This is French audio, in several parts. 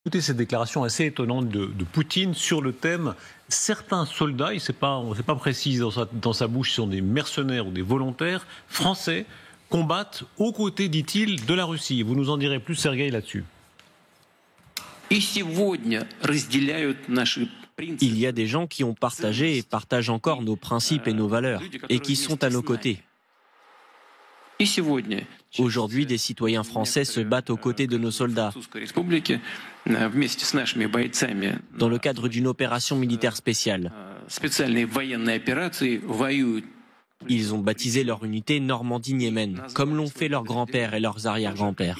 Écoutez cette déclaration assez étonnante de Poutine sur le thème certains soldats, on ne sait pas précis dans sa bouche, sont des mercenaires ou des volontaires français, combattent aux côtés, dit-il, de la Russie. Vous nous en direz plus, Sergueï, là-dessus. Il y a des gens qui ont partagé et partagent encore nos principes et nos valeurs, et qui sont à nos côtés. Aujourd'hui, des citoyens français se battent aux côtés de nos soldats. Dans le cadre d'une opération militaire spéciale. Ils ont baptisé leur unité Normandie-Niemen, comme l'ont fait leurs grands-pères et leurs arrière-grands-pères.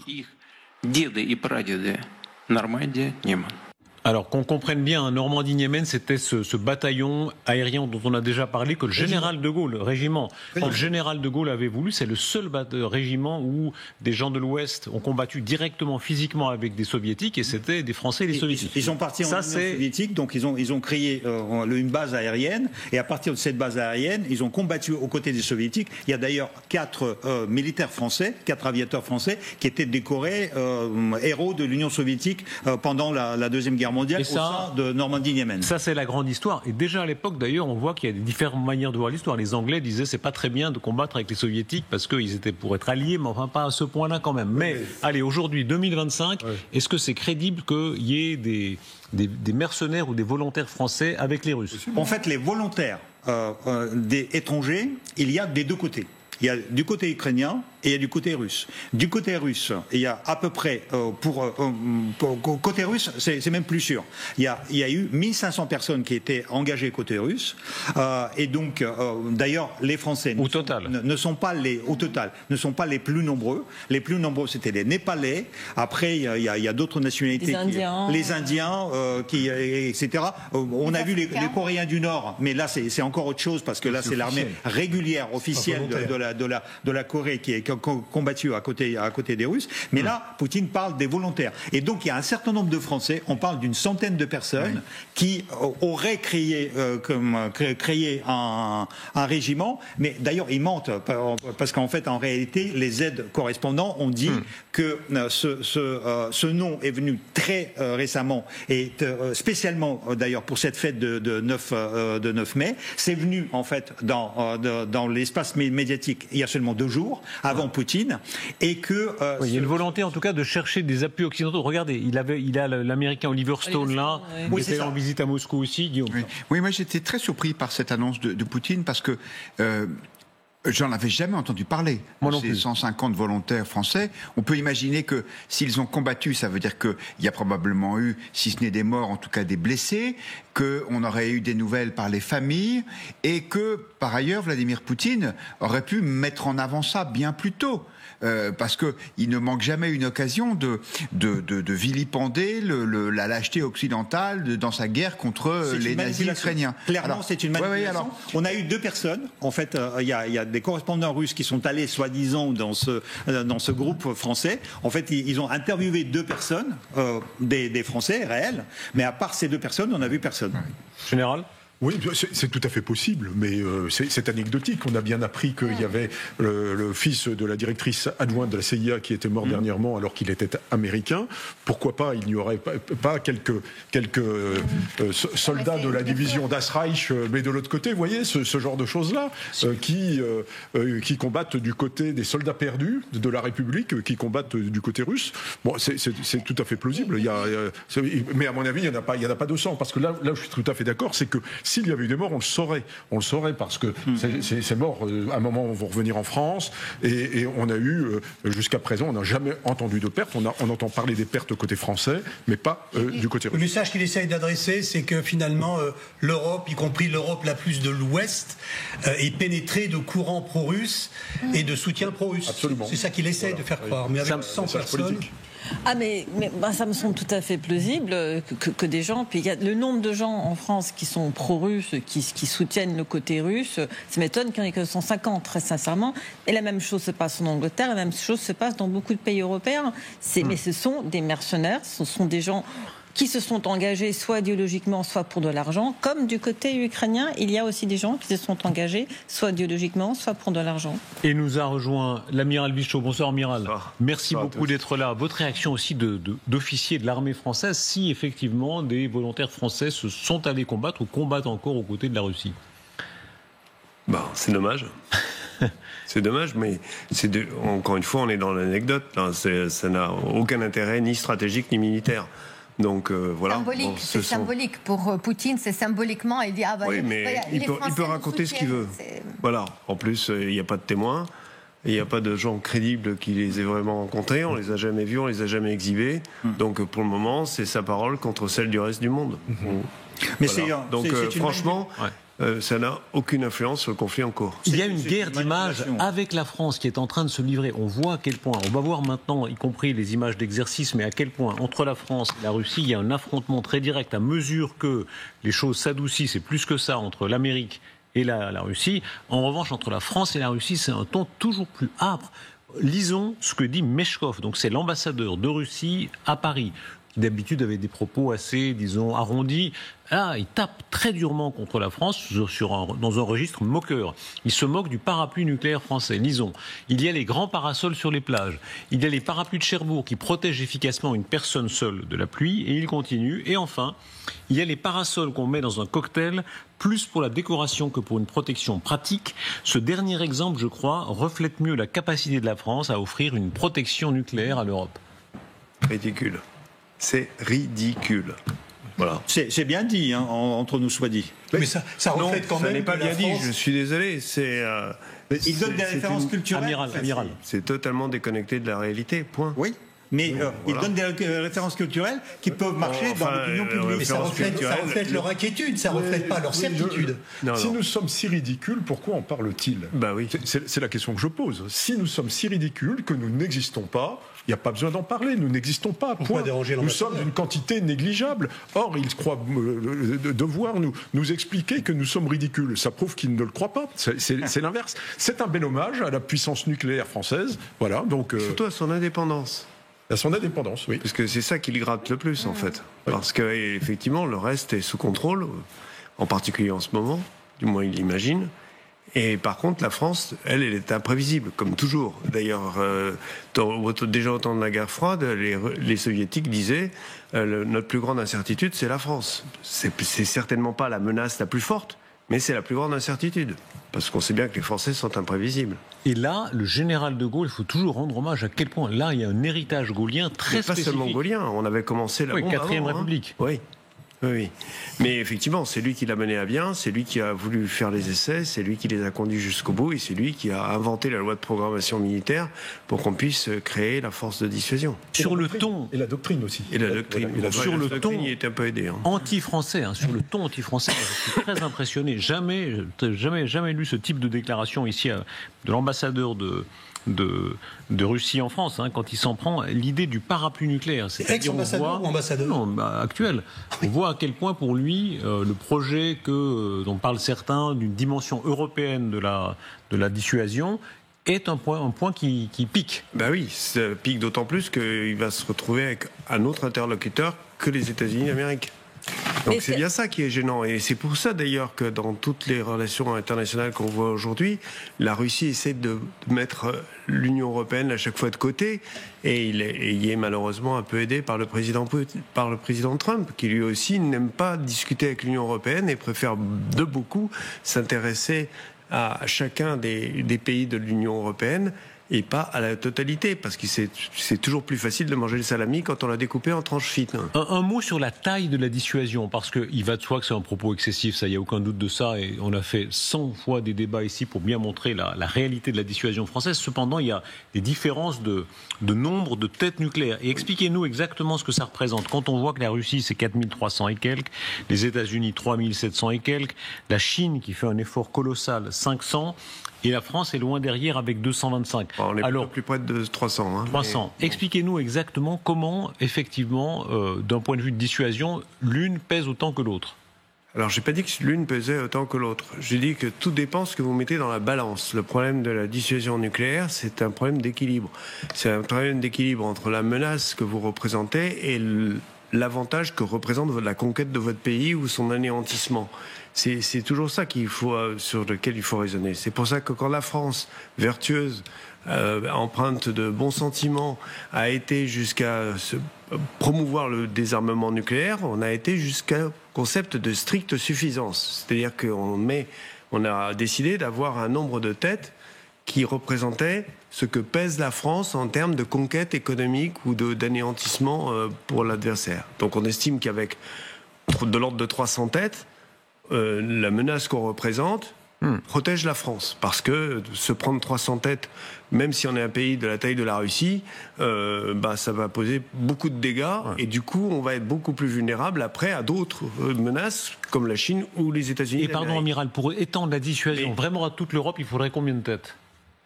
Alors qu'on comprenne bien, un Normandie-Niemen, c'était ce bataillon aérien dont on a déjà parlé, que le général de Gaulle, le général de Gaulle avait voulu. C'est le seul régiment où des gens de l'Ouest ont combattu directement, physiquement avec des Soviétiques, et c'était des Français et des Soviétiques. Ils sont partis en Union soviétique, donc ils ont créé une base aérienne, et à partir de cette base aérienne, ils ont combattu aux côtés des Soviétiques. Il y a d'ailleurs 4 militaires français, 4 aviateurs français, qui étaient décorés héros de l'Union soviétique pendant la Deuxième Guerre mondiale au sein de Normandie-Niemen. Ça, c'est la grande histoire. Et déjà à l'époque, d'ailleurs, on voit qu'il y a des différentes manières de voir l'histoire. Les Anglais disaient c'est pas très bien de combattre avec les Soviétiques parce qu'ils étaient pour être alliés, mais enfin pas à ce point-là quand même. Mais allez, aujourd'hui, 2025, est-ce que c'est crédible qu'il y ait des mercenaires ou des volontaires français avec les Russes? En fait, les volontaires des étrangers, il y a des deux côtés. Il y a du côté ukrainien et il y a du côté russe. Du côté russe, il y a à peu près, côté russe, c'est même plus sûr. Il y a eu 1500 personnes qui étaient engagées côté russe. Et donc, d'ailleurs, les Français ne sont pas les plus nombreux. Les plus nombreux, c'était les Népalais. Après, il y a d'autres nationalités. Les Indiens, etc. On a vu les Coréens du Nord, mais là, c'est encore autre chose parce que là, c'est l'armée régulière, officielle de la Corée qui est combattue à côté des Russes. Mais là, Poutine parle des volontaires. Et donc, il y a un certain nombre de Français, on parle d'une centaine de personnes qui auraient créé un régiment. Mais d'ailleurs, ils mentent parce qu'en fait, en réalité, les aides correspondants ont dit que ce nom est venu très récemment et spécialement d'ailleurs pour cette fête de 9 mai. C'est venu en fait dans l'espace médiatique il y a seulement 2 jours avant Poutine, et que il y a une volonté en tout cas de chercher des appuis occidentaux. Regardez, il a l'Américain Oliver Stone là, qui était en visite à Moscou aussi. Guillaume. Oui, moi j'étais très surpris par cette annonce de Poutine parce que j'en avais jamais entendu parler. Ces 150 volontaires français. On peut imaginer que s'ils ont combattu, ça veut dire qu'il y a probablement eu, si ce n'est des morts, en tout cas des blessés, qu'on aurait eu des nouvelles par les familles, et que, par ailleurs, Vladimir Poutine aurait pu mettre en avant ça bien plus tôt. Parce qu'il ne manque jamais une occasion de vilipender la lâcheté occidentale dans sa guerre contre les nazis ukrainiens. Clairement, c'est une manipulation. On a eu 2 personnes. En fait, il y a des correspondants russes qui sont allés, soi-disant, dans ce groupe français. En fait, ils ont interviewé 2 personnes, des Français réels. Mais à part ces 2 personnes, on n'a vu personne. Général ? Oui, c'est tout à fait possible, mais c'est anecdotique. On a bien appris qu'il y avait le fils de la directrice adjointe de la CIA qui était mort dernièrement alors qu'il était américain. Pourquoi pas il n'y aurait pas quelques soldats de la division d'Asreich, mais de l'autre côté, vous voyez, ce genre de choses-là, qui combattent du côté des soldats perdus de la République, qui combattent du côté russe. Bon, c'est tout à fait plausible. Mais à mon avis, il n'y en a pas 200, parce que là, je suis tout à fait d'accord, c'est que s'il y avait eu des morts, on le saurait parce que ces morts, à un moment, vont revenir en France. Et on a eu, jusqu'à présent, on n'a jamais entendu de pertes. On entend parler des pertes côté français, mais pas du côté russe. Le message qu'il essaye d'adresser, c'est que finalement, l'Europe, y compris l'Europe la plus de l'Ouest, est pénétrée de courants pro-russes et de soutien pro-russe. Absolument. C'est ça qu'il essaye de faire croire. Mais avec 100 personnes... Politique. Ah mais ça me semble tout à fait plausible que des gens, puis il y a le nombre de gens en France qui sont pro-russes, qui soutiennent le côté russe, ça m'étonne qu'il n'y en ait que 150 très sincèrement, et la même chose se passe en Angleterre, la même chose se passe dans beaucoup de pays européens, mais ce sont des mercenaires, ce sont des gens qui se sont engagés soit idéologiquement, soit pour de l'argent. Comme du côté ukrainien, il y a aussi des gens qui se sont engagés soit idéologiquement, soit pour de l'argent. Et nous a rejoint l'amiral Bichot. Bonsoir, amiral. Bonsoir. Merci Bonsoir beaucoup d'être là. Votre réaction aussi d'officier de l'armée française, si effectivement des volontaires français se sont allés combattre ou combattent encore aux côtés de la Russie? C'est dommage. C'est dommage, mais encore une fois, on est dans l'anecdote. Ça n'a aucun intérêt, ni stratégique, ni militaire. Donc voilà. Symbolique, c'est symbolique. Pour Poutine, c'est symboliquement, il dit oui, mais il peut raconter ce qu'il veut. Voilà. En plus, il n'y a pas de témoins, il n'y a pas de gens crédibles qui les aient vraiment rencontrés. On les a jamais vus, on les a jamais exhibés. Donc pour le moment, c'est sa parole contre celle du reste du monde. Mais voilà. Donc franchement. Ça n'a aucune influence sur le conflit en cours. Il y a une guerre d'images avec la France qui est en train de se livrer. On voit à quel point, on va voir maintenant, y compris les images d'exercice, mais à quel point entre la France et la Russie, il y a un affrontement très direct à mesure que les choses s'adoucissent, et plus que ça, entre l'Amérique et la Russie. En revanche, entre la France et la Russie, c'est un ton toujours plus âpre. Lisons ce que dit Meshkov, donc c'est l'ambassadeur de Russie à Paris, qui d'habitude avait des propos assez, disons, arrondis. Là, il tape très durement contre la France dans un registre moqueur. Il se moque du parapluie nucléaire français. Lisons. Il y a les grands parasols sur les plages. Il y a les parapluies de Cherbourg qui protègent efficacement une personne seule de la pluie. Et il continue. Et enfin, il y a les parasols qu'on met dans un cocktail, plus pour la décoration que pour une protection pratique. Ce dernier exemple, je crois, reflète mieux la capacité de la France à offrir une protection nucléaire à l'Europe. Ridicule. C'est ridicule. Voilà. C'est bien dit, hein, entre nous soit dit. Mais ça reflète quand même. Ça n'est pas bien dit, je suis désolé. Il donne des références culturelles. Amiral. C'est totalement déconnecté de la réalité, point. Oui. Mais il donne des références culturelles qui peuvent marcher dans l'opinion publique. Mais ça reflète leur inquiétude, ça ne reflète pas leur certitude. Si nous sommes si ridicules, pourquoi en parle-t-il? Oui. C'est la question que je pose. Si nous sommes si ridicules que nous n'existons pas, il n'y a pas besoin d'en parler, nous n'existons pas. Point. Nous sommes d'une quantité négligeable. Or, ils croient devoir nous expliquer que nous sommes ridicules. Ça prouve qu'ils ne le croient pas. C'est l'inverse. C'est un bel hommage à la puissance nucléaire française. Voilà, donc, surtout à son indépendance. À son indépendance, oui. Parce que c'est ça qui le gratte le plus, en fait. Oui. Parce que, effectivement, le reste est sous contrôle, en particulier en ce moment, du moins il l'imagine. Et par contre, la France, elle est imprévisible, comme toujours. D'ailleurs, déjà au temps de la guerre froide, les soviétiques disaient notre plus grande incertitude, c'est la France. C'est certainement pas la menace la plus forte, mais c'est la plus grande incertitude. Parce qu'on sait bien que les Français sont imprévisibles. Et là, le général de Gaulle, il faut toujours rendre hommage à quel point, là, il y a un héritage gaullien très spécifique. Pas seulement gaulien, on avait commencé la bombe 4e avant, République. Oui. Oui, mais effectivement, c'est lui qui l'a mené à bien, c'est lui qui a voulu faire les essais, c'est lui qui les a conduits jusqu'au bout, et c'est lui qui a inventé la loi de programmation militaire pour qu'on puisse créer la force de dissuasion. Sur le ton... Et la doctrine aussi. Et la doctrine. Sur le ton, il est un peu aidé. Anti-français, sur le ton anti-français, je suis très impressionné. Jamais lu ce type de déclaration ici de l'ambassadeur de Russie en France, quand il s'en prend, l'idée du parapluie nucléaire. Ex-ambassadeur ou ambassadeur? Non, actuel. On voit à quel point pour lui, le projet dont parlent certains d'une dimension européenne de la dissuasion est un point qui pique. Oui, ça pique d'autant plus qu'il va se retrouver avec un autre interlocuteur que les États-Unis d'Amérique. Donc c'est bien ça qui est gênant. Et c'est pour ça d'ailleurs que dans toutes les relations internationales qu'on voit aujourd'hui, la Russie essaie de mettre l'Union européenne à chaque fois de côté. Et il y est malheureusement un peu aidé par le président Trump, qui lui aussi n'aime pas discuter avec l'Union européenne et préfère de beaucoup s'intéresser à chacun des pays de l'Union européenne et pas à la totalité, parce que c'est toujours plus facile de manger le salami quand on l'a découpé en tranches fines. Un mot sur la taille de la dissuasion, parce qu'il va de soi que c'est un propos excessif, ça, il n'y a aucun doute de ça, et on a fait 100 fois des débats ici pour bien montrer la réalité de la dissuasion française. Cependant, il y a des différences de nombre de têtes nucléaires. Et expliquez-nous exactement ce que ça représente. Quand on voit que la Russie, c'est 4300 et quelques, les États-Unis, 3700 et quelques, la Chine, qui fait un effort colossal, 500, et la France est loin derrière avec 225. On est plus près de 300. 300. Expliquez-nous exactement comment, effectivement, d'un point de vue de dissuasion, l'une pèse autant que l'autre. Alors, j'ai pas dit que l'une pesait autant que l'autre. J'ai dit que tout dépend ce que vous mettez dans la balance. Le problème de la dissuasion nucléaire, c'est un problème d'équilibre. C'est un problème d'équilibre entre la menace que vous représentez et l'avantage que représente la conquête de votre pays ou son anéantissement. C'est toujours ça sur lequel il faut raisonner. C'est pour ça que quand la France, vertueuse, empreinte de bons sentiments, a été jusqu'à promouvoir le désarmement nucléaire, on a été jusqu'à concept de stricte suffisance. C'est-à-dire qu'on a décidé d'avoir un nombre de têtes qui représentait ce que pèse la France en termes de conquête économique ou d'anéantissement pour l'adversaire. Donc on estime qu'avec de l'ordre de 300 têtes, la menace qu'on représente protège la France. Parce que se prendre 300 têtes, même si on est un pays de la taille de la Russie, ça va poser beaucoup de dégâts. Et du coup, on va être beaucoup plus vulnérable après à d'autres menaces comme la Chine ou les États-Unis. Et pardon, amiral, pour étendre la dissuasion vraiment à toute l'Europe, il faudrait combien de têtes ?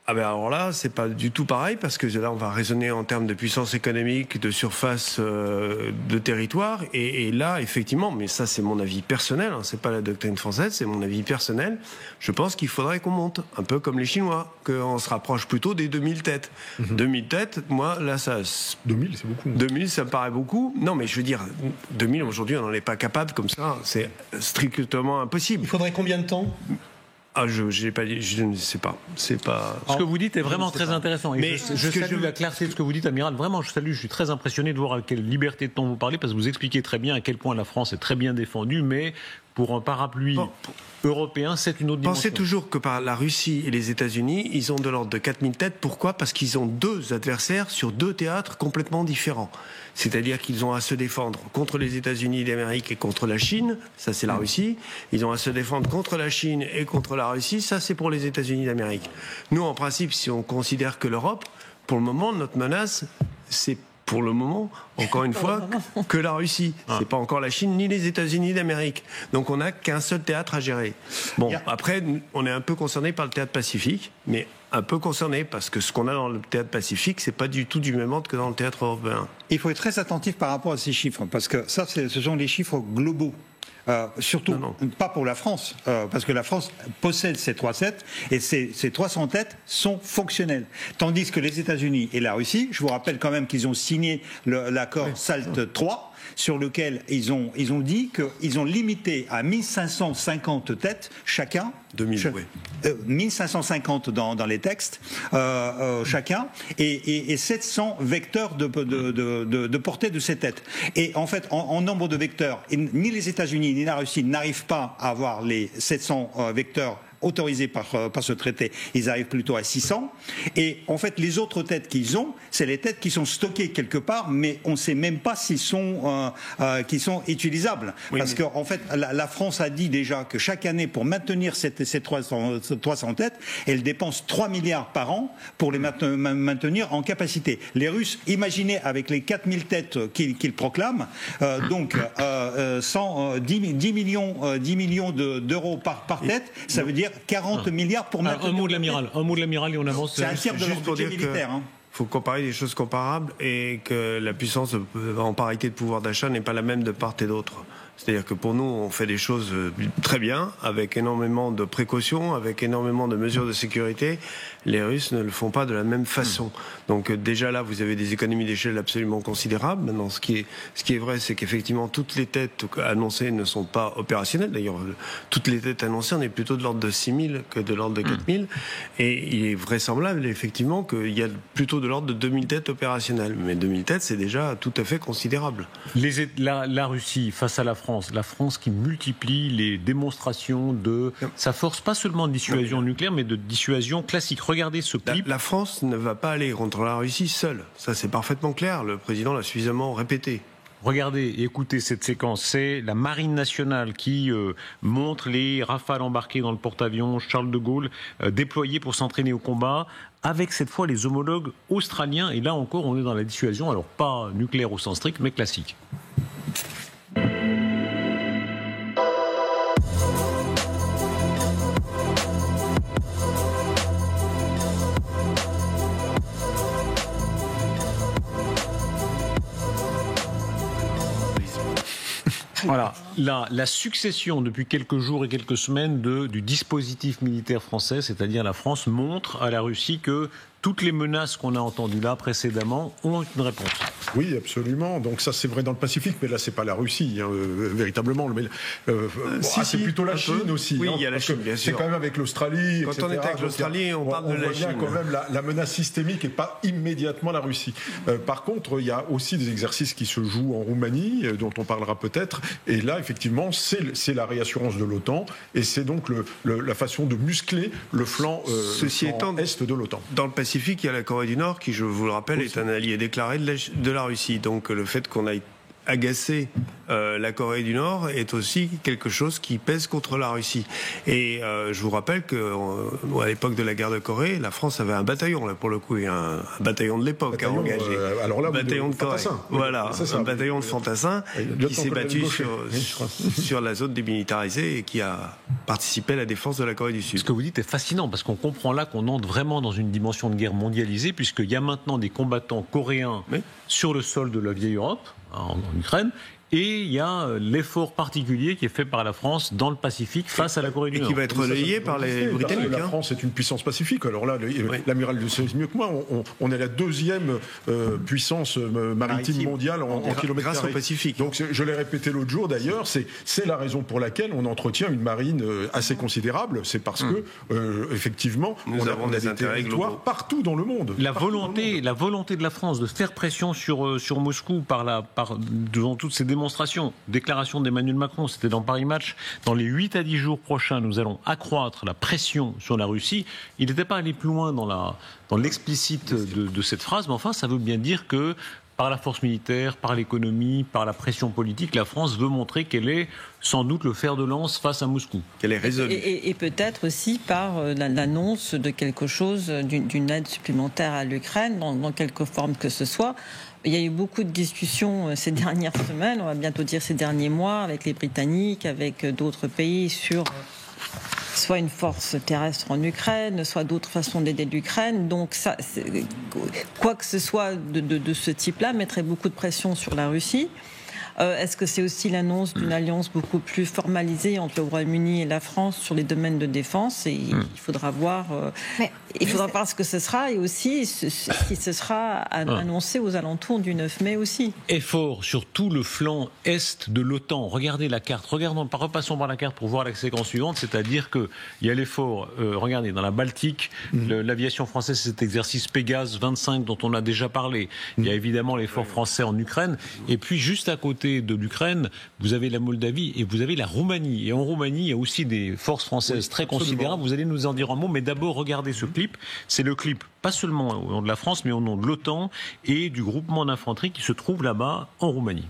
Alors là, c'est pas du tout pareil, parce que là, on va raisonner en termes de puissance économique, de surface de territoire, et là, effectivement, mais ça, c'est mon avis personnel, c'est pas la doctrine française, c'est mon avis personnel, je pense qu'il faudrait qu'on monte, un peu comme les Chinois, qu'on se rapproche plutôt des 2000 têtes. 2000 têtes, moi, là, ça... 2000, c'est beaucoup. 2000, ça me paraît beaucoup. Non, mais je veux dire, 2000, aujourd'hui, on n'en est pas capable comme ça, c'est strictement impossible. Il faudrait combien de temps ? Je ne sais pas. C'est pas. Ce que vous dites est vraiment très intéressant. Et je salue la clarté de ce que vous dites, amiral. Vraiment, je suis très impressionné de voir à quelle liberté de ton vous parlez, parce que vous expliquez très bien à quel point la France est très bien défendue, mais pour un parapluie européen, c'est une autre dimension. Pensez toujours que par la Russie et les États-Unis, ils ont de l'ordre de 4000 têtes. Pourquoi ? Parce qu'ils ont deux adversaires sur deux théâtres complètement différents. C'est-à-dire qu'ils ont à se défendre contre les États-Unis d'Amérique et contre la Chine, ça c'est la Russie. Ils ont à se défendre contre la Chine et contre la Russie, ça c'est pour les États-Unis d'Amérique. Nous, en principe, si on considère que l'Europe, pour le moment, notre menace, c'est pour le moment, encore une fois, que la Russie. C'est pas encore la Chine ni les États-Unis d'Amérique. Donc on n'a qu'un seul théâtre à gérer. Bon, après, on est un peu concerné par le théâtre Pacifique, mais un peu concerné, parce que ce qu'on a dans le théâtre Pacifique, c'est pas du tout du même ordre que dans le théâtre européen. Il faut être très attentif par rapport à ces chiffres, parce que ça, ce sont les chiffres globaux. Surtout, pas pour la France, parce que la France possède ces 3 têtes, et ces 300 têtes sont fonctionnelles. Tandis que les États-Unis et la Russie, je vous rappelle quand même qu'ils ont signé l'accord SALT 3, sur lequel ils ont dit qu'ils ont limité à 1550 têtes chacun. 1550 dans les textes chacun, et 700 vecteurs de portée de ces têtes. Et en fait, en nombre de vecteurs, ni les États-Unis ni la Russie n'arrivent pas à avoir les 700 vecteurs autorisés par ce traité. Ils arrivent plutôt à 600. Et en fait, les autres têtes qu'ils ont, c'est les têtes qui sont stockées quelque part, mais on ne sait même pas s'ils sont utilisables. Parce qu'en fait, la France a dit déjà que chaque année, pour maintenir ces 300 têtes, elle dépense 3 milliards par an pour les maintenir en capacité. Les Russes, imaginez avec les 4000 têtes qu'ils proclament, donc 10 millions d'euros par tête, ça veut dire 40 milliards pour maintenir. Un mot de l'amiral et on avance. C'est un tiers de leur budget militaire. Il faut comparer des choses comparables, et que la puissance en parité de pouvoir d'achat n'est pas la même de part et d'autre. C'est-à-dire que pour nous, on fait des choses très bien, avec énormément de précautions, avec énormément de mesures de sécurité. Les Russes ne le font pas de la même façon. Donc déjà là, vous avez des économies d'échelle absolument considérables. Maintenant, ce qui est vrai, c'est qu'effectivement, toutes les têtes annoncées ne sont pas opérationnelles. D'ailleurs, toutes les têtes annoncées, on est plutôt de l'ordre de 6000 que de l'ordre de 4000. Et il est vraisemblable, effectivement, qu'il y a plutôt de l'ordre de 2000 têtes opérationnelles. Mais 2000 têtes, c'est déjà tout à fait considérable. La Russie face à la France qui multiplie les démonstrations de sa force, pas seulement de dissuasion nucléaire, mais de dissuasion classique. Regardez ce clip. La France ne va pas aller contre la Russie seule. Ça, c'est parfaitement clair. Le président l'a suffisamment répété. Regardez et écoutez cette séquence. C'est la Marine nationale qui montre les Rafales embarqués dans le porte-avions Charles de Gaulle, déployés pour s'entraîner au combat, avec cette fois les homologues australiens. Et là encore, on est dans la dissuasion, alors pas nucléaire au sens strict, mais classique. Voilà. la succession depuis quelques jours et quelques semaines du dispositif militaire français, c'est-à-dire la France montre à la Russie que toutes les menaces qu'on a entendues là précédemment ont une réponse. Oui, absolument. Donc ça, c'est vrai dans le Pacifique, mais là, c'est pas la Russie, véritablement. C'est plutôt la Chine aussi. Oui, il y a la Chine, bien sûr. C'est quand même avec l'Australie, Quand etc. on est avec l'Australie, on parle de la Chine. On voit bien quand même la menace systémique et pas immédiatement la Russie. Par contre, il y a aussi des exercices qui se jouent en Roumanie, dont on parlera peut-être. Et là, effectivement, c'est la réassurance de l'OTAN, et c'est donc la façon de muscler le flanc, est de l'OTAN. Dans le Pacifique, il y a la Corée du Nord qui, je vous le rappelle, est un allié déclaré de la Russie. Donc le fait qu'on aille agacer la Corée du Nord est aussi quelque chose qui pèse contre la Russie. Et je vous rappelle qu'à l'époque de la guerre de Corée, la France avait un bataillon, là pour le coup, et un bataillon de l'époque à engager. Alors là, un bataillon de Corée. Voilà, un bataillon de fantassins qui s'est battu sur la zone démilitarisée et qui a participé à la défense de la Corée du Sud. Ce que vous dites est fascinant, parce qu'on comprend là qu'on entre vraiment dans une dimension de guerre mondialisée, puisqu'il y a maintenant des combattants coréens sur le sol de la vieille Europe, en Ukraine, et il y a l'effort particulier qui est fait par la France dans le Pacifique face à la Corée du Nord. Et qui va être relayé par les Britanniques. La France est une puissance pacifique. Alors là, l'amiral le sait mieux que moi, on est la deuxième puissance maritime mondiale en kilomètres carrés. Grâce au Pacifique. Donc je l'ai répété l'autre jour d'ailleurs, c'est la raison pour laquelle on entretient une marine assez considérable. C'est parce que, effectivement, on a des territoires partout dans le monde. La volonté de la France de faire pression sur Moscou devant toutes ces déclaration d'Emmanuel Macron, c'était dans Paris Match, dans les 8 à 10 jours prochains, nous allons accroître la pression sur la Russie. Il n'était pas allé plus loin dans l'explicite de cette phrase, mais enfin, ça veut bien dire que par la force militaire, par l'économie, par la pression politique, la France veut montrer qu'elle est sans doute le fer de lance face à Moscou. Qu'elle est résolue. Et peut-être aussi par l'annonce de quelque chose, d'une aide supplémentaire à l'Ukraine, dans quelque forme que ce soit. Il y a eu beaucoup de discussions ces dernières semaines, on va bientôt dire ces derniers mois, avec les Britanniques, avec d'autres pays, sur soit une force terrestre en Ukraine, soit d'autres façons d'aider l'Ukraine. Donc ça, quoi que ce soit de ce type-là, mettrait beaucoup de pression sur la Russie. Est-ce que c'est aussi l'annonce d'une alliance beaucoup plus formalisée entre le Royaume-Uni et la France sur les domaines de défense? Et il faudra voir, ce que ce sera, et aussi si ce sera annoncé aux alentours du 9 mai aussi. Effort sur tout le flanc est de l'OTAN. Regardez la carte, repassons par la carte pour voir la séquence suivante, c'est-à-dire qu'il y a l'effort, regardez, dans la Baltique, l'aviation française, c'est cet exercice Pégase 25 dont on a déjà parlé. Il y a évidemment l'effort français en Ukraine, et puis juste à côté de l'Ukraine, vous avez la Moldavie et vous avez la Roumanie. Et en Roumanie, il y a aussi des forces françaises très considérables. Vous allez nous en dire un mot, mais d'abord, regardez ce clip. C'est le clip, pas seulement au nom de la France, mais au nom de l'OTAN et du groupement d'infanterie qui se trouve là-bas, en Roumanie.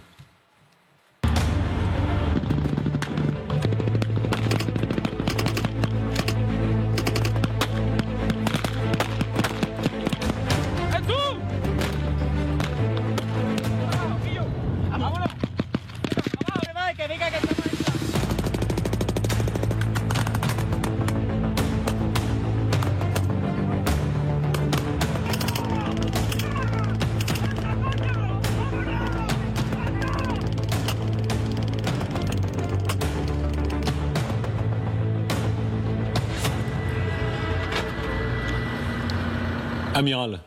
Amiral.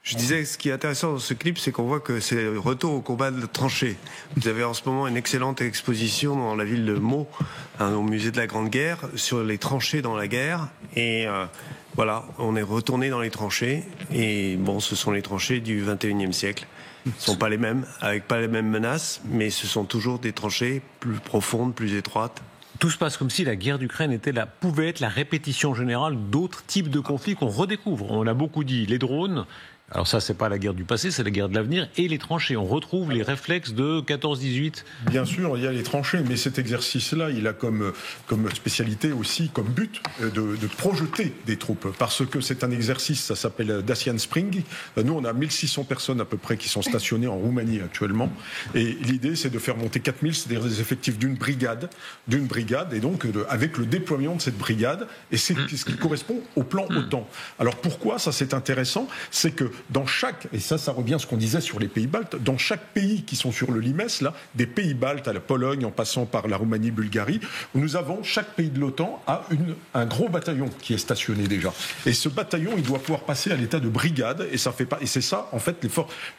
Je disais, ce qui est intéressant dans ce clip, c'est qu'on voit que c'est le retour au combat de tranchées. Vous avez en ce moment une excellente exposition dans la ville de Meaux, au musée de la Grande Guerre, sur les tranchées dans la guerre. Et voilà, on est retourné dans les tranchées. Et bon, ce sont les tranchées du 21e siècle. Ce ne sont pas les mêmes, avec pas les mêmes menaces, mais ce sont toujours des tranchées plus profondes, plus étroites. Tout se passe comme si la guerre d'Ukraine pouvait être la répétition générale d'autres types de conflits qu'on redécouvre. On a beaucoup dit les drones. Alors ça, c'est pas la guerre du passé, c'est la guerre de l'avenir. Et les tranchées, on retrouve les réflexes de 14-18. Bien sûr, il y a les tranchées, mais cet exercice-là, il a comme spécialité aussi, comme but, de projeter des troupes. Parce que c'est un exercice, ça s'appelle Dacian Spring. Nous, on a 1600 personnes à peu près qui sont stationnées en Roumanie actuellement. Et l'idée, c'est de faire monter 4000, c'est-à-dire des effectifs d'une brigade, et donc avec le déploiement de cette brigade. Et c'est ce qui correspond au plan OTAN. Alors pourquoi ça, c'est intéressant? C'est que dans chaque, et ça revient à ce qu'on disait sur les pays baltes, dans chaque pays qui sont sur le limes, là, des pays baltes à la Pologne, en passant par la Roumanie, Bulgarie, nous avons, chaque pays de l'OTAN a un gros bataillon qui est stationné déjà. Et ce bataillon, il doit pouvoir passer à l'état de brigade, et c'est ça, en fait,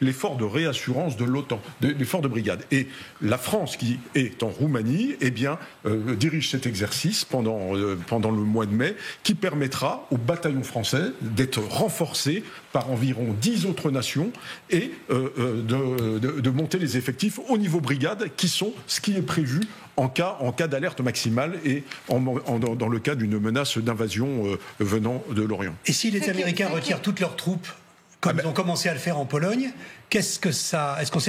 l'effort de réassurance de l'OTAN, l'effort de brigade. Et la France, qui est en Roumanie, eh bien, dirige cet exercice pendant le mois de mai, qui permettra au bataillon français d'être renforcé par environ 10 autres nations et de monter les effectifs au niveau brigade, qui sont ce qui est prévu en cas d'alerte maximale et dans le cas d'une menace d'invasion venant de l'Orient. Et si les Américains retirent toutes leurs troupes, comme ils ont commencé à le faire en Pologne, est-ce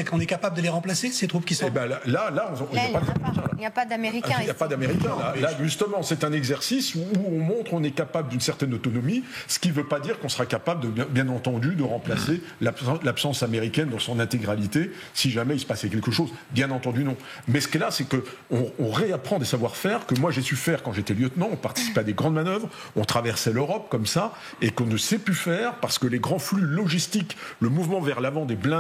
qu'on est capable de les remplacer, ces troupes qui sont... Il n'y a pas d'Américains. Il n'y a pas d'Américains. Là, justement, c'est un exercice où on montre qu'on est capable d'une certaine autonomie, ce qui ne veut pas dire qu'on sera capable, bien entendu, de remplacer l'absence américaine dans son intégralité, si jamais il se passait quelque chose. Bien entendu, non. Mais ce qui est là, c'est qu'on réapprend des savoir-faire que moi j'ai su faire quand j'étais lieutenant. On participait à des grandes manœuvres, on traversait l'Europe comme ça, et qu'on ne sait plus faire parce que les grands flux logistiques, le mouvement vers l'avant des blindés,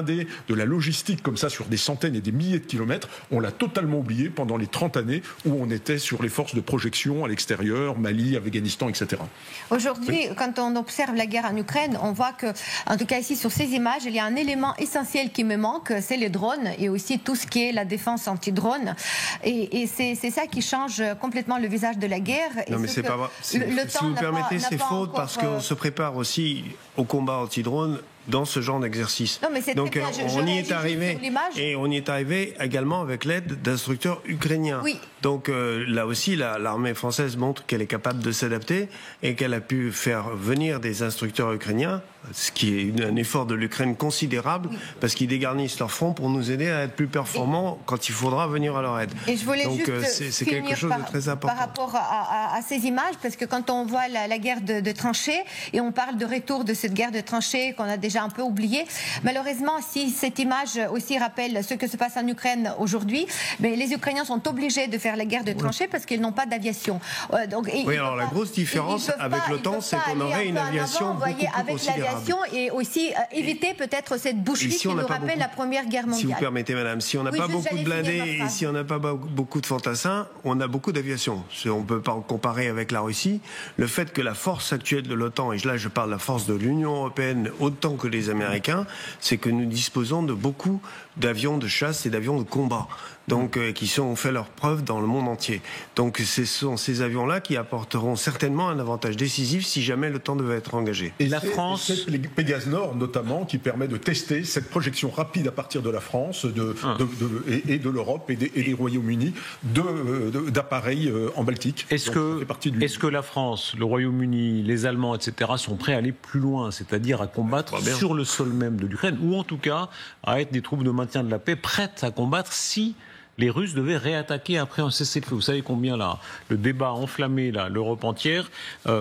de la logistique comme ça sur des centaines et des milliers de kilomètres, on l'a totalement oublié pendant les 30 années où on était sur les forces de projection à l'extérieur, Mali, Afghanistan, etc. Aujourd'hui, quand on observe la guerre en Ukraine, on voit que, en tout cas ici sur ces images, il y a un élément essentiel qui me manque, c'est les drones et aussi tout ce qui est la défense anti-drone. Et c'est ça qui change complètement le visage de la guerre. Non, mais c'est pas vrai. Si vous permettez, c'est faux parce qu'on se prépare aussi au combat anti-drone dans ce genre d'exercice. Donc on y est arrivé, et on y est arrivé également avec l'aide d'instructeurs ukrainiens. Oui. Donc là aussi, l'armée française montre qu'elle est capable de s'adapter et qu'elle a pu faire venir des instructeurs ukrainiens, ce qui est un effort de l'Ukraine considérable, parce qu'ils dégarnissent leur front pour nous aider à être plus performants quand il faudra venir à leur aide. Et je voulais donc c'est quelque chose de très important. Par rapport à ces images, parce que quand on voit la guerre de tranchées, et on parle de retour de cette guerre de tranchées qu'on a déjà un peu oubliée, malheureusement, si cette image aussi rappelle ce que se passe en Ukraine aujourd'hui, mais les Ukrainiens sont obligés de faire la guerre de tranchées parce qu'ils n'ont pas d'aviation. Oui, alors la grosse différence avec l'OTAN, c'est qu'on aurait une aviation beaucoup plus considérable. Et aussi éviter peut-être cette boucherie qui nous rappelle la Première Guerre mondiale. Si vous permettez, madame, si on n'a pas beaucoup de blindés et si on n'a pas beaucoup de fantassins, on a beaucoup d'aviation. On ne peut pas comparer avec la Russie. Le fait que la force actuelle de l'OTAN, et là je parle de la force de l'Union européenne autant que les Américains, c'est que nous disposons de beaucoup d'avions de chasse et d'avions de combat, donc qui ont fait leur preuve dans le monde entier. Donc ce sont ces avions-là qui apporteront certainement un avantage décisif si jamais l'OTAN devait être engagé. Et la France, c'est les Pégase Nord notamment qui permet de tester cette projection rapide à partir de la France et de l'Europe et des Royaumes-Unis d'appareils en Baltique. Est-ce que la France, le Royaume-Uni, les Allemands, etc. sont prêts à aller plus loin, c'est-à-dire à combattre sur le sol même de l'Ukraine, ou en tout cas à être des troupes de maintien de la paix prêtes à combattre si les Russes devaient réattaquer après un cessez-le-feu? Vous savez combien là, le débat a enflammé l'Europe entière.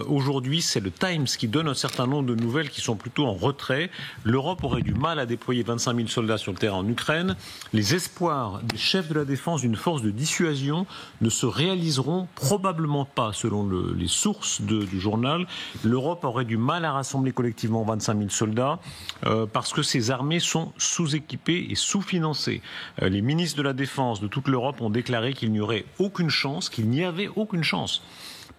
Aujourd'hui, c'est le Times qui donne un certain nombre de nouvelles qui sont plutôt en retrait. L'Europe aurait du mal à déployer 25 000 soldats sur le terrain en Ukraine. Les espoirs des chefs de la défense d'une force de dissuasion ne se réaliseront probablement pas, selon les sources du journal. L'Europe aurait du mal à rassembler collectivement 25 000 soldats parce que ces armées sont sous-équipées et sous-financées. Les ministres de la Défense de toute l'Europe ont déclaré qu'il n'y aurait aucune chance, qu'il n'y avait aucune chance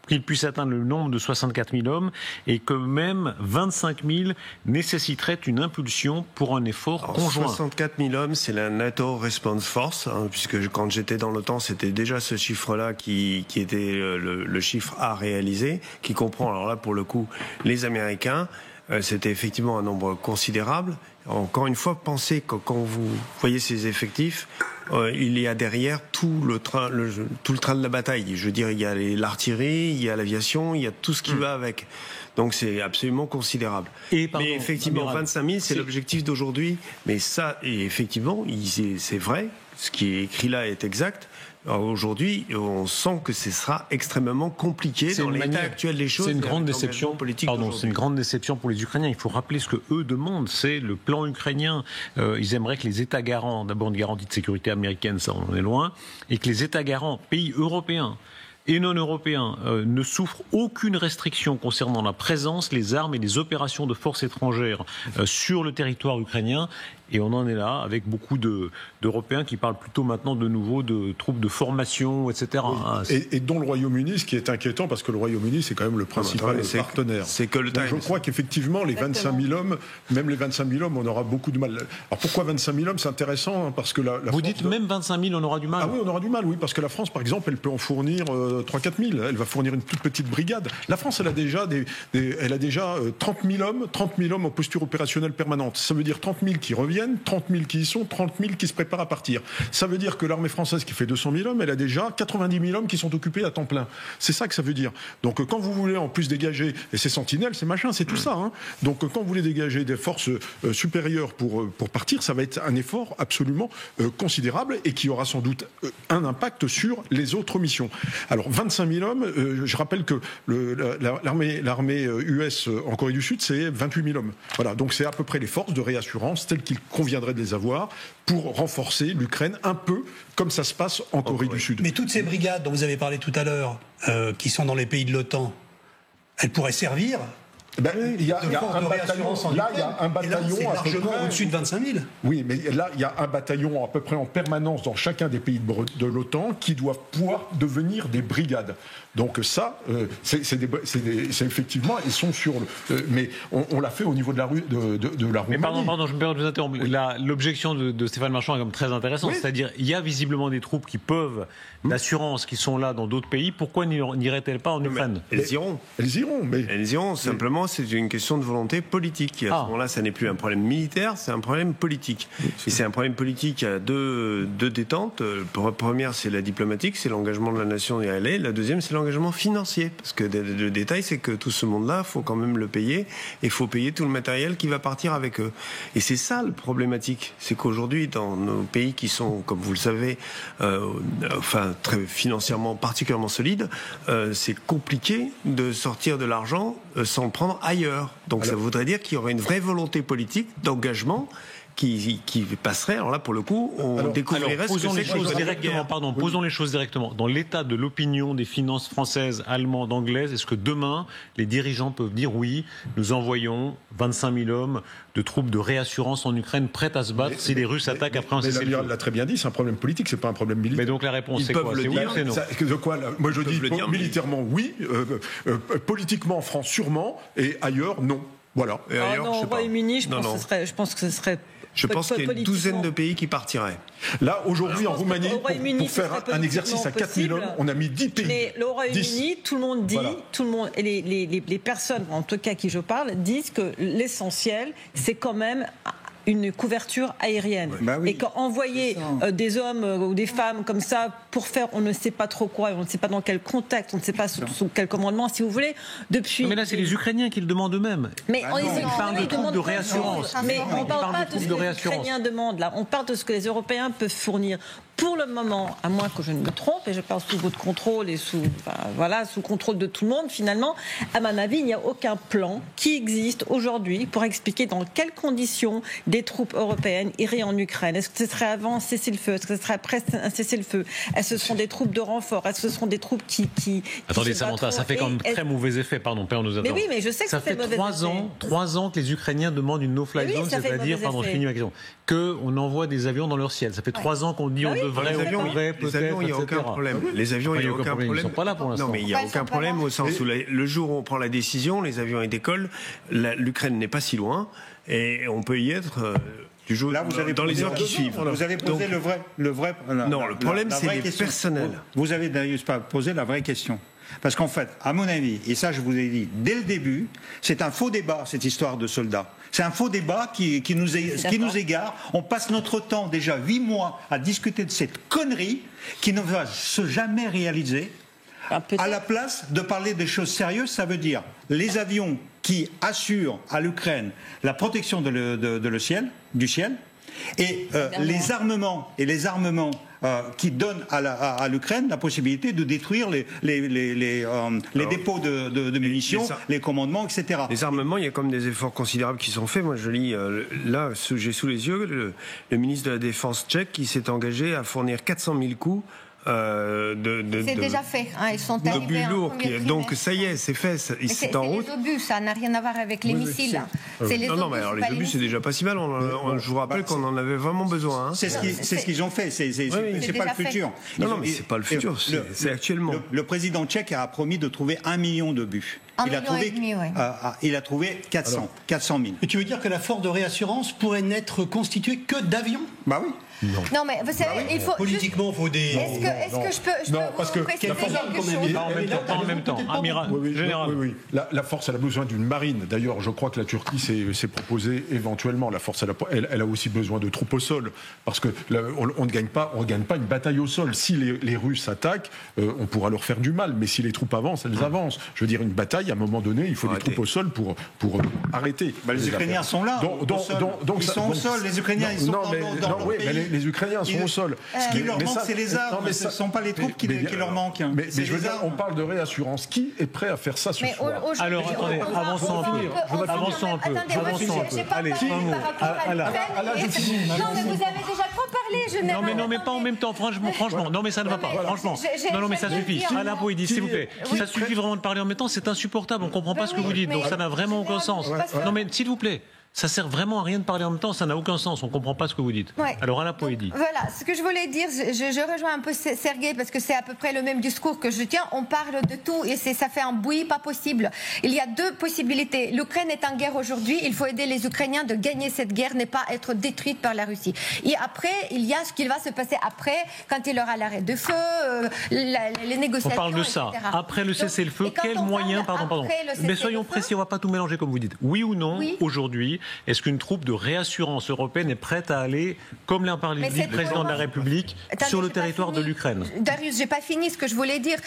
qu'il puisse atteindre le nombre de 64 000 hommes et que même 25 000 nécessiteraient une impulsion pour un effort conjoint. 64 000 hommes, c'est la NATO Response Force, puisque quand j'étais dans l'OTAN, c'était déjà ce chiffre-là qui était le chiffre à réaliser, qui comprend, alors là pour le coup, les Américains. C'était effectivement un nombre considérable. Encore une fois, pensez que quand vous voyez ces effectifs, il y a derrière tout le train de la bataille. Je veux dire, il y a l'artillerie, il y a l'aviation, il y a tout ce qui va avec. Donc c'est absolument considérable. Mais effectivement, 25 000, c'est l'objectif d'aujourd'hui. Mais ça, et effectivement, c'est vrai, ce qui est écrit là est exact. Aujourd'hui, on sent que ce sera extrêmement compliqué dans l'état actuel des choses. C'est une grande déception. C'est une grande déception pour les Ukrainiens. Il faut rappeler ce que eux demandent, c'est le plan ukrainien. Ils aimeraient que les États garants, d'abord une garantie de sécurité américaine, ça on en est loin, et que les États garants, pays européens, et non européens ne souffrent aucune restriction concernant la présence, les armes et les opérations de forces étrangères sur le territoire ukrainien. Et on en est là avec beaucoup d'Européens qui parlent plutôt maintenant de nouveau de troupes de formation, etc. Oui. Et dont le Royaume-Uni, ce qui est inquiétant, parce que le Royaume-Uni, c'est quand même le principal partenaire. C'est que le Donc je crois qu'effectivement, les 25 000 hommes, même les 25 000 hommes, on aura beaucoup de mal. Alors pourquoi 25 000 hommes? C'est intéressant, parce que la Vous France dites même 25 000, on aura du mal? Ah oui, on aura du mal, oui, parce que la France, par exemple, elle peut en fournir 3-4 000. Elle va fournir une toute petite brigade. La France, elle a déjà, 30 000 hommes en posture opérationnelle permanente. Ça veut dire 30 000 qui reviennent, 30 000 qui y sont, 30 000 qui se préparent à partir. Ça veut dire que l'armée française, qui fait 200 000 hommes, elle a déjà 90 000 hommes qui sont occupés à temps plein. C'est ça que ça veut dire. Donc quand vous voulez en plus dégager, et c'est sentinelles, c'est machin, c'est tout ça. Hein. Donc quand vous voulez dégager des forces supérieures pour partir, ça va être un effort absolument considérable et qui aura sans doute un impact sur les autres missions. Alors 25 000 hommes, je rappelle que l'armée US en Corée du Sud, c'est 28 000 hommes. Voilà, donc c'est à peu près les forces de réassurance telles qu'il conviendrait de les avoir pour renforcer l'Ukraine un peu comme ça se passe en Corée du Sud. Mais toutes ces brigades dont vous avez parlé tout à l'heure, qui sont dans les pays de l'OTAN, elles pourraient servir. Il y a un bataillon, là, il y a un bataillon c'est largement au-dessus de 25 000. Oui, mais là, il y a un bataillon à peu près en permanence dans chacun des pays de l'OTAN qui doivent pouvoir devenir des brigades. Donc ça, c'est effectivement, ils sont sur le... mais on l'a fait au niveau de la Roumanie. Mais pardon, je me permets de vous interrompre. L'objection de Stéphane Marchand est comme très intéressante. Oui. C'est-à-dire, il y a visiblement des troupes qui peuvent, d'assurance, qui sont là dans d'autres pays. Pourquoi n'iraient-elles pas en Ukraine? Elles iront. Elles iront, simplement, c'est une question de volonté politique. À ce moment-là, ça n'est plus un problème militaire, c'est un problème politique. Et c'est un problème politique à deux détentes. La première, c'est la diplomatique, c'est l'engagement de la nation et aller. La deuxième, c'est l'engagement financier. Parce que le détail, c'est que tout ce monde-là, il faut quand même le payer. Et il faut payer tout le matériel qui va partir avec eux. Et c'est ça le problématique. C'est qu'aujourd'hui, dans nos pays qui sont, comme vous le savez, très financièrement particulièrement solides, c'est compliqué de sortir de l'argent sans le prendre ailleurs. Donc ça voudrait dire qu'il y aurait une vraie volonté politique d'engagement qui passerait. Alors là, pour le coup, on découvrirait ce que c'est que posons les choses directement. Dans l'état de l'opinion des finances françaises, allemandes, anglaises, est-ce que demain, les dirigeants peuvent dire oui, nous envoyons 25 000 hommes de troupes de réassurance en Ukraine prêtes à se battre si les Russes attaquent après un cessez-le-feu? L'amiral l'a très bien dit, c'est un problème politique, c'est pas un problème militaire. Mais donc la réponse, c'est quoi? C'est oui ou c'est non? De quoi, moi je dis militairement oui, politiquement en France sûrement, et ailleurs non. Voilà. Et ailleurs, au Royaume-Uni, je pense que ce serait... Je pense qu'il y a une douzaine de pays qui partiraient. Là, aujourd'hui, en Roumanie, pour faire un exercice à 4 000 hommes, on a mis 10 pays. Mais le Royaume-Uni, tout le monde dit, et les personnes, en tout cas qui je parle, disent que l'essentiel, c'est quand même une couverture aérienne. Et qu'envoyer des hommes ou des femmes comme ça pour faire on ne sait pas trop quoi, on ne sait pas dans quel contexte, on ne sait pas sous quel commandement, si vous voulez, depuis... Mais là, c'est les Ukrainiens qui le demandent eux-mêmes. Mais ils parlent de troupes de réassurance. Mais on ne parle pas de ce que les Ukrainiens demandent, là. On parle de ce que les Européens peuvent fournir. Pour le moment, à moins que je ne me trompe, et je parle sous votre contrôle et sous contrôle de tout le monde, finalement, à mon avis, il n'y a aucun plan qui existe aujourd'hui pour expliquer dans quelles conditions des troupes européennes iraient en Ukraine. Est-ce que ce serait avant un cessez-le-feu? Est-ce que ce serait après un cessez-le-feu? Est-ce que ce seront des troupes de renfort? Est-ce que ce seront des troupes qui Attendez, Samantha, ça fait quand même très mauvais effet, pardon, Père nous attend. Mais oui, mais je sais que ça fait mauvais effet. 3 ans que les Ukrainiens demandent une no-fly zone, c'est-à-dire, pardon, je finis ma question, qu'on envoie des avions dans leur ciel. Ça fait 3 ans qu'on dit on devrait, les avions, il n'y a aucun problème. Les avions, il n'y a aucun problème. Ils ne sont pas là pour l'instant. Non, mais il n'y a aucun problème au sens où le jour où on prend la décision, les avions ils décollent, l'Ukraine n'est pas si loin et on peut y être dans les heures qui suivent. Vous avez posé le vrai. Non, le problème c'est les personnels. Vous avez d'ailleurs pas posé la vraie question. Parce qu'en fait, à mon avis, et ça je vous ai dit dès le début, c'est un faux débat, cette histoire de soldats. C'est un faux débat qui nous égare. On passe notre temps, déjà 8 mois, à discuter de cette connerie qui ne va se jamais réaliser. À la place de parler des choses sérieuses, ça veut dire les avions qui assurent à l'Ukraine la protection du ciel, et les armements qui donnent à l'Ukraine la possibilité de détruire les dépôts de munitions, les commandements, etc. Les armements, il y a comme des efforts considérables qui sont faits. Moi, je lis, là, j'ai sous les yeux le ministre de la Défense tchèque qui s'est engagé à fournir 400 000 coups C'est déjà fait. Ils sont arrivés lourds. Donc ça y est, c'est fait. C'est en route. Les obus, ça n'a rien à voir avec les missiles. Non, mais alors les obus, c'est déjà pas si mal. Je vous rappelle qu'on en avait vraiment besoin. C'est ce qu'ils ont fait. C'est pas le futur. Non, mais c'est pas le futur. C'est actuellement. Le président tchèque a promis de trouver 1 million d'obus. Il a trouvé 400 000. Et tu veux dire que la force de réassurance pourrait n'être constituée que d'avions? Bah oui. Non, mais vous savez, il faut. Politiquement, il faut des. Est-ce que je peux parce que préciser quelque chose? En même temps, amiral. Général. Oui. La force, elle a besoin d'une marine. D'ailleurs, je crois que la Turquie s'est proposé éventuellement. La force, elle a aussi besoin de troupes au sol. Parce que on ne gagne pas une bataille au sol. Si les Russes attaquent, on pourra leur faire du mal. Mais si les troupes avancent, elles avancent. Je veux dire, une bataille, à un moment donné, il faut des troupes au sol pour arrêter. Les Ukrainiens sont là. Ils sont au sol. Les Ukrainiens, ils sont dans leur pays. Les Ukrainiens sont au sol. Ce qui leur manque, c'est les armes. Ce ne sont pas les troupes qui leur manquent. Mais je veux dire, on parle de réassurance. Qui est prêt à faire ça ce soir? Alors, attendez, avançons un peu. Allez, un mot. Non, mais vous avez déjà trop parlé, général. Non, mais pas en même temps, franchement. Non, mais ça ne va pas, franchement. Non, mais ça suffit. Alain Poëdi, s'il vous plaît. Ça suffit vraiment de parler en même temps, c'est insupportable. On ne comprend pas ce que vous dites, donc ça n'a vraiment aucun sens. Non, mais s'il vous plaît. Ça sert vraiment à rien de parler en même temps, ça n'a aucun sens, on ne comprend pas ce que vous dites. Ouais. Alors Alain Poëdi. Voilà, ce que je voulais dire, je rejoins un peu Sergueï parce que c'est à peu près le même discours que je tiens. On parle de tout et ça fait un bruit pas possible. Il y a deux possibilités. L'Ukraine est en guerre aujourd'hui, il faut aider les Ukrainiens de gagner cette guerre, n'est pas être détruite par la Russie. Et après, il y a ce qui va se passer après, quand il y aura l'arrêt de feu, les négociations. On parle de ça. Etc. Après le cessez-le-feu, quel moyen, pardon. Mais soyons précis, on ne va pas tout mélanger comme vous dites. Oui ou non, aujourd'hui, est-ce qu'une troupe de réassurance européenne est prête à aller, comme l'a parlé le président de la République, sur le territoire de l'Ukraine? Darius, j'ai pas fini ce que je voulais dire.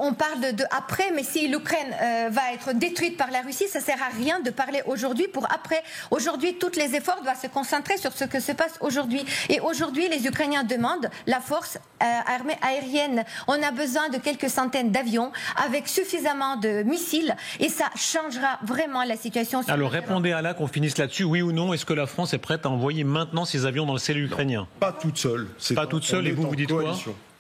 On parle de après, mais si l'Ukraine va être détruite par la Russie, ça sert à rien de parler aujourd'hui pour après. Aujourd'hui, tous les efforts doivent se concentrer sur ce que se passe aujourd'hui. Et aujourd'hui, les Ukrainiens demandent la force armée aérienne. On a besoin de quelques centaines d'avions avec suffisamment de missiles, et ça changera vraiment la situation. Alors répondez à là qu'on finisse là-dessus. Oui ou non, est-ce que la France est prête à envoyer maintenant ses avions dans le ciel ukrainien? Pas toute seule. Pas toute seule, et vous dites quoi?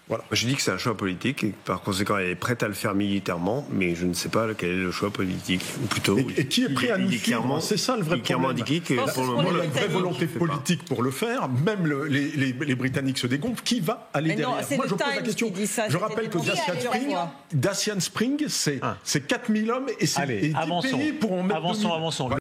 Voilà. Je dis que c'est un choix politique et par conséquent elle est prête à le faire militairement, mais je ne sais pas quel est le choix politique, ou plutôt. Et qui est prêt à nous suivre? C'est ça le vrai problème. Indiqué que pour le moment, il y a une vraie volonté politique pour le faire. Même les Britanniques se dégonflent. Qui va aller derrière? Moi, je pose la question. Je rappelle que Dacian Spring, c'est 4000 hommes et c'est 10 pays pour en mettre 2000. Avançons.